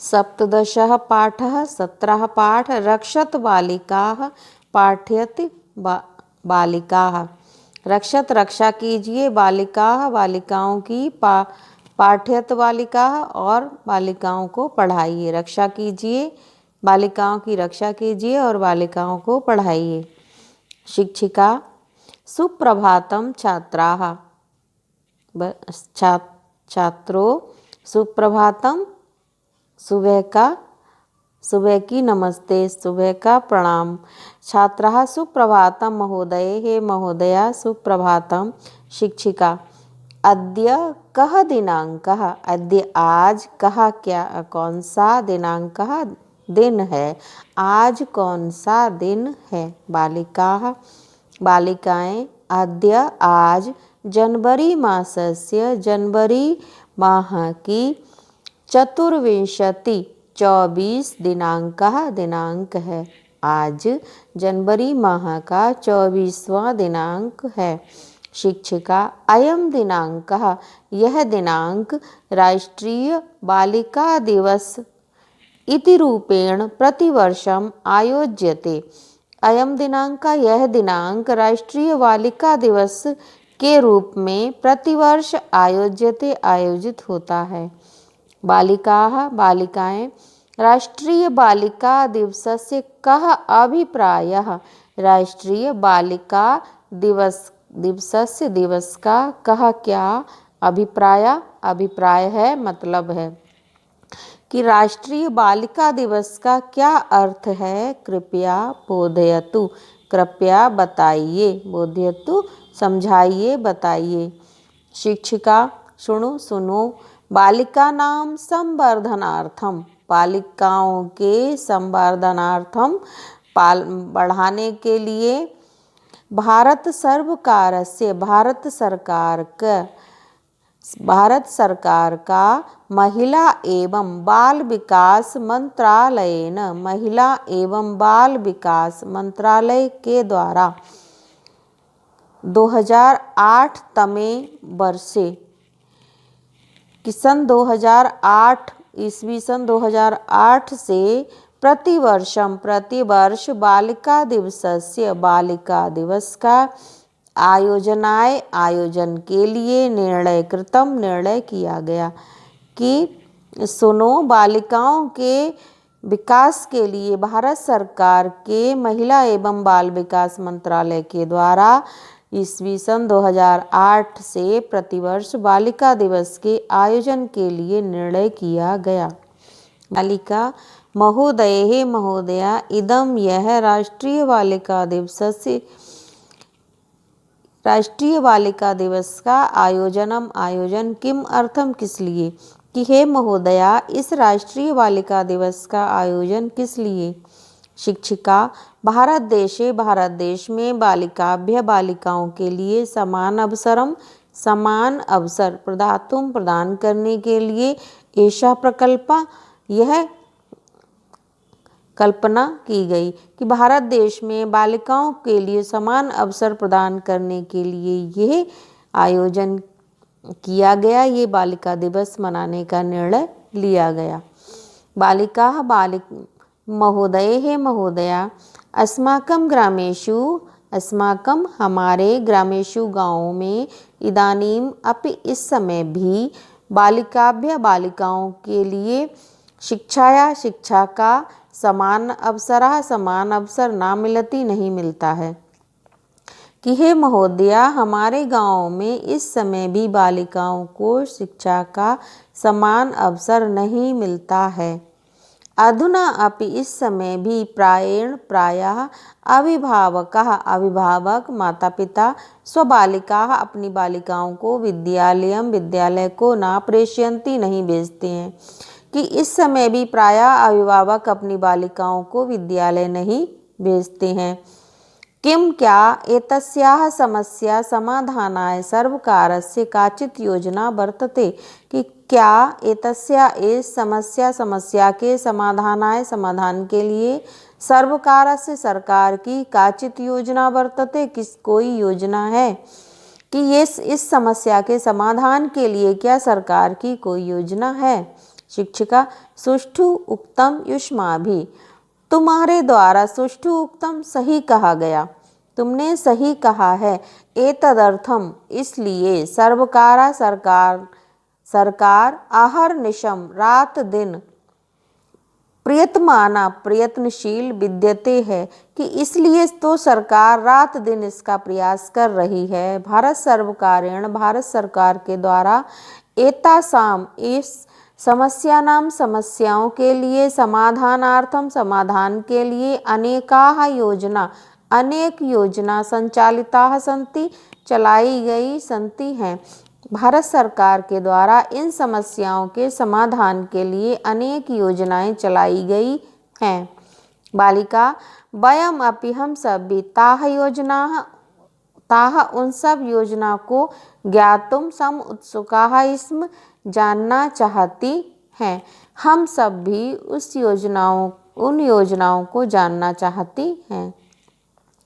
सप्तदशः पाठः 17 पाठ रक्षत बालिकाः पाठयति बालिकाः। रक्षत रक्षा कीजिए बालिकाः बालिकाओं की पाठयत बालिकाः और बालिकाओं को पढ़ाइए। रक्षा कीजिए बालिकाओं की रक्षा कीजिए और बालिकाओं को पढ़ाइए। शिक्षिका सुप्रभातम छात्राः। छात्रों सुप्रभातम सुबह की नमस्ते, सुबह का प्रणाम। छात्राः सुप्रभातम महोदय, हे महोदया सुप्रभातम। शिक्षिका अद्य कः दिनांकः। अद्य आज, कः क्या कौन सा, दिनांकः दिन है, आज कौन सा दिन है। बालिकाः बालिकाएं अद्य आज जनवरी मासस्य जनवरी माह की चतुर्विंशति 24 दिनांक है। आज जनवरी माह का 24वां दिनांक है। शिक्षिका अयम दिनांकः, यह दिनांक राष्ट्रीय बालिका दिवस इति रूपेण प्रतिवर्षम आयोज्यते। अयम दिनांक, यह दिनांक राष्ट्रीय बालिका दिवस के रूप में प्रतिवर्ष आयोज्यते आयोजित होता है। बालिकाः बालिकाएं राष्ट्रीय बालिका दिवसस्य कः अभिप्रायः। राष्ट्रीय बालिका दिवसस्य दिवस का कः क्या अभिप्राय है, मतलब है कि राष्ट्रीय बालिका दिवस का क्या अर्थ है। कृपया बोधयतु, कृपया बताइए। बोधयतु समझाइए, बताइए। शिक्षिका सुनो बालिका नाम संवर्धनार्थम, बालिकाओं के संवर्धनार्थम बढ़ाने के लिए भारत सरकार का महिला एवं बाल विकास मंत्रालयेन, महिला एवं बाल विकास मंत्रालय के द्वारा 2008 तमे वर्षे कि सन 2008 ईस्वी सन 2008 से प्रतिवर्ष बालिका दिवस का आयोजन के लिए निर्णय किया गया कि सुनो बालिकाओं के विकास के लिए भारत सरकार के महिला एवं बाल विकास मंत्रालय के द्वारा ईस्वी सन 2008 से प्रतिवर्ष बालिका दिवस के आयोजन के लिए निर्णय किया गया। बालिका महोदय, हे महोदया इदम, यह राष्ट्रीय बालिका दिवस का आयोजन किम अर्थम, किस लिए, कि हे महोदया इस राष्ट्रीय बालिका दिवस का आयोजन किस लिए। शिक्षिका भारत देश में बालिकाओं के लिए समान अवसर प्रदान करने के लिए ऐसा प्रकल्प, यह कल्पना की गई कि भारत देश में बालिकाओं के लिए समान अवसर प्रदान करने के लिए यह आयोजन किया गया, ये बालिका दिवस मनाने का निर्णय लिया गया। बालिका महोदय, हे महोदया अस्माकं हमारे ग्रामेषु गाँवों में इदानीम अपि इस समय भी बालिकाओं के लिए शिक्षा का समान अवसर ना मिलती, नहीं मिलता है। कि हे महोदया हमारे गाँव में इस समय भी बालिकाओं को शिक्षा का समान अवसर नहीं मिलता है। अधुना अपि इस समय भी प्रायः अभिभावक माता पिता स्वबालिकाः अपनी बालिकाओं को विद्यालय को ना प्रेषयन्ति, नहीं भेजते हैं। कि इस समय भी प्रायः अभिभावक अपनी बालिकाओं को विद्यालय नहीं भेजते हैं। किम क्या एतस्याः समस्या समाधानाय सर्वकारस्य काचित् योजना वर्तते। कि क्या इस समस्या के समाधान के लिए सरकार की काचित् योजना वर्तते, कोई योजना है। कि इस समस्या के समाधान के लिए क्या सरकार की कोई योजना है। शिक्षिका सुष्ठु उक्तम युष्माभि, तुम्हारे द्वारा सुष्ठु उक्तम सही कहा गया, तुमने सही कहा है। एतदर्थम इसलिए सर्वकारा सरकार अहर्निशम रात दिन प्रयत्माना प्रयत्नशील विद्यते है कि इसलिए तो सरकार रात दिन इसका प्रयास कर रही है। भारत सर्वकारेण भारत सरकार के द्वारा एतासाम इस समस्याओं के लिए समाधानार्थम समाधान के लिए अनेक योजना संचालिता संति चलाई गई संति हैं। भारत सरकार के द्वारा इन समस्याओं के समाधान के लिए अनेक योजनाएं चलाई गई हैं। बालिका वयम अपि हम सब भी ताह उन सब योजना को ज्ञातुम सम उत्सुकाः स्म जानना चाहती हैं। हम सब भी उन योजनाओं को जानना चाहती हैं।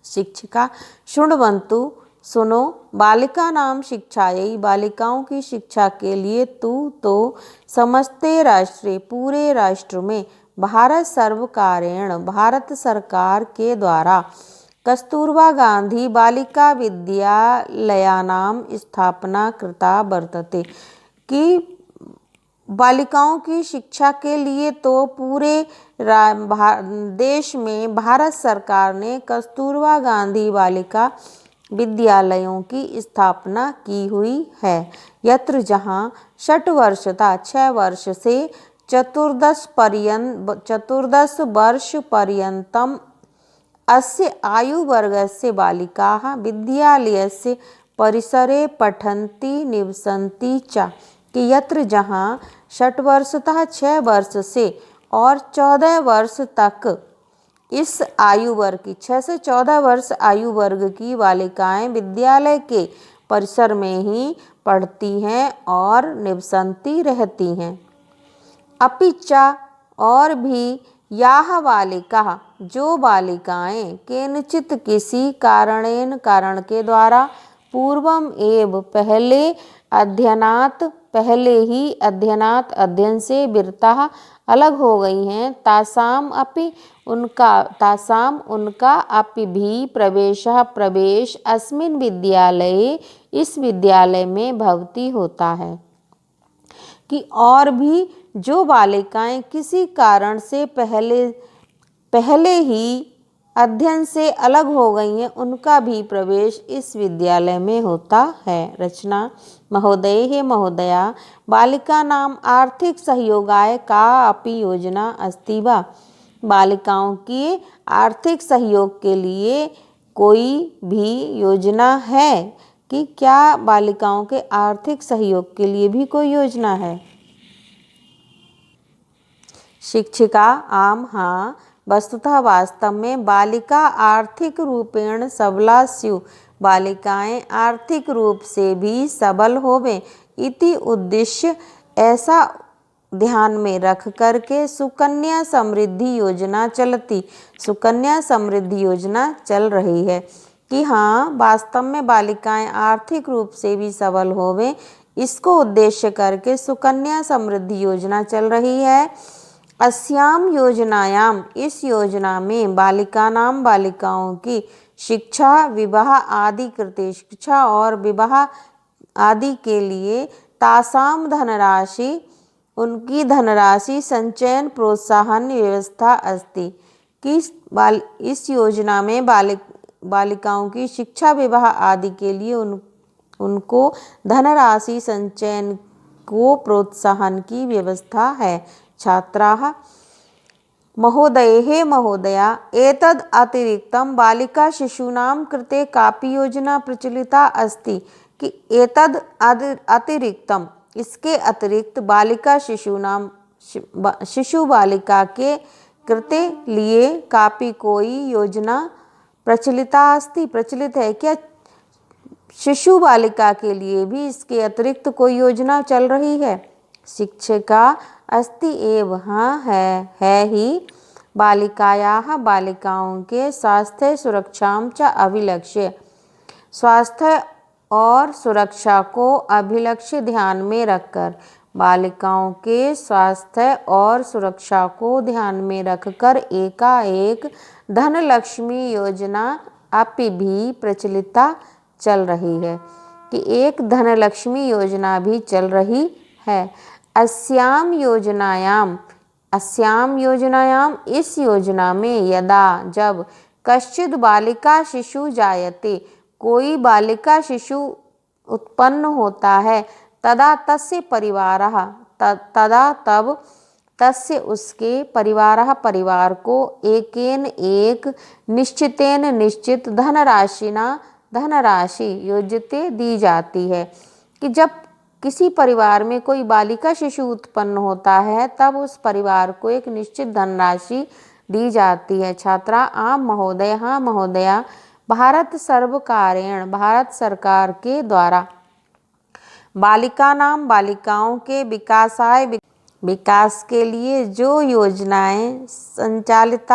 शिक्षिका शृण्वन्तु सुनो, बालिका नाम शिक्षायै बालिकाओं की शिक्षा के लिए तू तो समस्ते राष्ट्रे पूरे राष्ट्र में भारत सर्वकारेण भारत सरकार के द्वारा कस्तूरबा गांधी बालिका विद्यालयानाम स्थापना कृता वर्तते कि बालिकाओं की शिक्षा के लिए तो पूरे देश में भारत सरकार ने कस्तूरबा गांधी बालिका विद्यालयों की स्थापना की हुई है। यत्र जहाँ 6 वर्षता 6 वर्ष से 14 वर्ष पर्यन्तम अस्य आयुवर्गस्य बालिकाः विद्यालयस्य परिसरे पठन्ति निवसन्ति च कि यत्र जहाँ 6 वर्षतः 6 वर्ष से और 14 वर्ष तक इस आयु वर्ग की 6 से 14 वर्ष आयु वर्ग की बालिकाएं विद्यालय के परिसर में ही पढ़ती हैं और निवसन्ति रहती हैं। अपिचा और भी याह बालिका जो बालिकाएं केनचित किसी कारण के द्वारा पूर्वम एव अध्ययन से विरता अलग हो गई हैं। तासाम उनका अपि भी प्रवेश अस्मिन विद्यालये इस विद्यालय में भवती होता है कि और भी जो बालिकाएं किसी कारण से पहले ही अध्ययन से अलग हो गई हैं उनका भी प्रवेश इस विद्यालय में होता है। रचना महोदय महोदया बालिका नाम आर्थिक सहयोगाय का अपि योजना अस्ति वा, बालिकाओं के आर्थिक सहयोग के लिए कोई भी योजना है कि क्या बालिकाओं के आर्थिक सहयोग के लिए भी कोई योजना है। शिक्षिका आम हाँ, वस्तुतः वास्तव में बालिका आर्थिक रूपेण सबला स्यु बालिकाएं आर्थिक रूप से भी सबल होवें इति उद्देश्य ऐसा ध्यान में रख करके सुकन्या समृद्धि योजना चल रही है कि हाँ वास्तव में बालिकाएं आर्थिक रूप से भी सबल होवें, इसको उद्देश्य करके सुकन्या समृद्धि योजना चल रही है। अस्याम योजनायाम इस योजना में बालिकाओं की शिक्षा विवाह आदि कृते शिक्षा और विवाह आदि के लिए तासाम उनकी धनराशि संचयन प्रोत्साहन व्यवस्था अस्ति कि इस योजना में बालिकाओं की शिक्षा विवाह आदि के लिए उनको धनराशि संचयन को प्रोत्साहन की व्यवस्था है। छात्राः महोदये महोदया एतद् अतिरिक्तं बालिका शिशूनां कृते कापि योजना प्रचलिता अस्ति कि एतद् अतिरिक्तम इसके अतिरिक्त बालिका शिशु बालिका के कृते लिए कापि कोई योजना प्रचलित है क्या, शिशु बालिका के लिए भी इसके अतिरिक्त कोई योजना चल रही है। शिक्षिका अस्ति एव हाँ है ही, बालिकाओं के स्वास्थ्य सुरक्षाम च अभिलक्ष्य स्वास्थ्य और सुरक्षा को अभिलक्ष्य ध्यान में रखकर बालिकाओं के स्वास्थ्य और सुरक्षा को ध्यान में रखकर एकाएक धनलक्ष्मी योजना अब भी प्रचलित चल रही है कि एक धनलक्ष्मी योजना भी चल रही है। अस्याम योजनायाम इस योजना में यदा जब कश्चित् बालिका शिशु जायते कोई बालिका शिशु उत्पन्न होता है तदा तब तस्य उसके परिवार को एकेन एक निश्चितेन निश्चित धनराशि योजते दी जाती है कि जब किसी परिवार में कोई बालिका शिशु उत्पन्न होता है तब उस परिवार को एक निश्चित धनराशि दी जाती है। छात्रा आम महोदय, हाँ महोदया, भारत सरकार के द्वारा बालिकाओं के विकास के लिए जो योजनाएं संचालित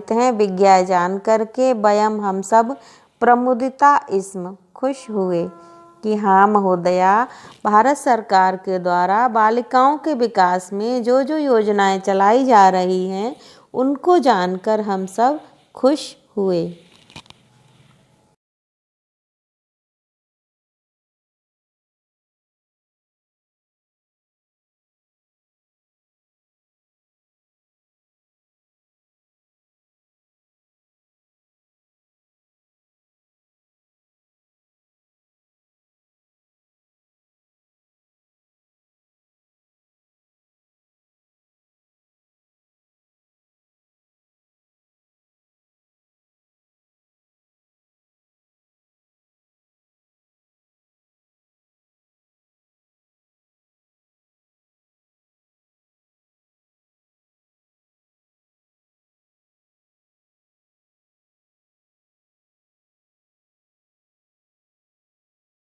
हैं विज्ञा जान करके वयम हम सब प्रमुदिता इसम खुश हुए कि हाँ महोदया, भारत सरकार के द्वारा बालिकाओं के विकास में जो जो योजनाएं चलाई जा रही हैं उनको जानकर हम सब खुश हुए।